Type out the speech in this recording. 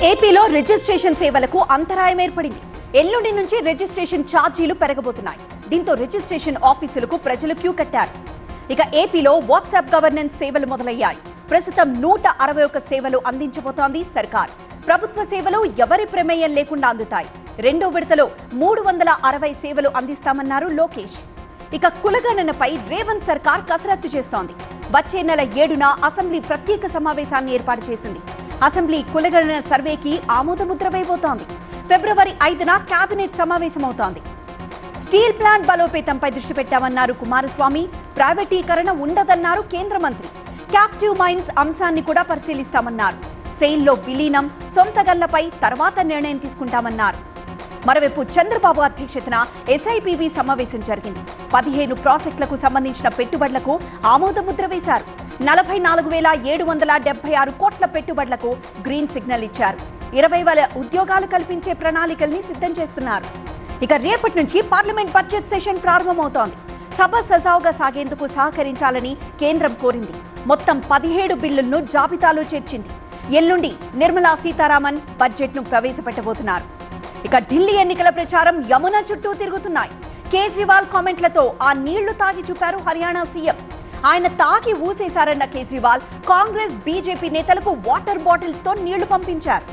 ఏపీలో రిజిస్ట్రేషన్ సేవలకు అంతరాయం ఏర్పడింది. ఎల్లుండి నుంచి రిజిస్ట్రేషన్ ఛార్జీలు పెరగబోతున్నాయి. దీంతో రిజిస్ట్రేషన్ ఆఫీసులకు ప్రజలు క్యూ కట్టారు. ఇక ఏపీలో వాట్సాప్ గవర్నెన్స్ సేవలు మొదలయ్యాయి. ప్రస్తుతం 161 సేవలు అందించబోతోంది సర్కార్. ప్రభుత్వ సేవలు ఎవరి ప్రమేయం లేకుండా అందుతాయి. రెండో విడతలో 360 సేవలు అందిస్తామన్నారు లోకేష్. ఇక కులగణనపై రేవంత్ సర్కార్ కసరత్తు చేస్తోంది. వచ్చే నెల 7న అసెంబ్లీ ప్రత్యేక సమావేశాన్ని ఏర్పాటు చేసింది. అసెంబ్లీ కులగణన సర్వేకి ఆమోదముద్ర వేయబోతోంది. ఫిబ్రవరి 5న కేబినెట్ సమావేశమవుతోంది. స్టీల్ ప్లాంట్ బలోపేతంపై దృష్టి పెట్టామన్నారు కుమారస్వామి. ప్రైవేటీకరణ ఉండదన్నారు కేంద్ర మంత్రి. క్యాప్టివ్ మైన్స్ అంశాన్ని కూడా పరిశీలిస్తామన్నారు. సెయిల్లో విలీనం, సొంత గన్లపై తర్వాత నిర్ణయం తీసుకుంటామన్నారు. మరోవైపు చంద్రబాబు అధ్యక్షతన ఎస్ఐపిబి సమావేశం జరిగింది. 15 ప్రాజెక్టులకు సంబంధించిన పెట్టుబడులకు ఆమోదముద్ర వేశారు. 44,776 కోట్ల పెట్టుబడులకు గ్రీన్ సిగ్నల్ ఇచ్చారు. 20,000 ఉద్యోగాలు కల్పించే ప్రణాళికల్ని సిద్ధం చేస్తున్నారు. ఇక రేపటి నుంచి పార్లమెంట్ బడ్జెట్ సెషన్ ప్రారంభమవుతోంది. సభ సజావుగా సాగేందుకు సహకరించాలని కేంద్రం కోరింది. మొత్తం 17 బిల్లులను జాబితాలో చేర్చింది. ఎల్లుండి నిర్మలా సీతారామన్ బడ్జెట్ను ప్రవేశపెట్టబోతున్నారు. ఇక ఢిల్లీ ఎన్నికల ప్రచారం యమున చుట్టూ తిరుగుతున్నాయి. కేజ్రీవాల్ కామెంట్లతో ఆ నీళ్లు తాగి చూపారు హర్యానా సీఎం. ఆయన తాగి ఊసేశారన్న కేజ్రీవాల్ కాంగ్రెస్, బీజేపీ నేతలకు వాటర్ బాటిల్స్ తో నీళ్లు పంపించారు.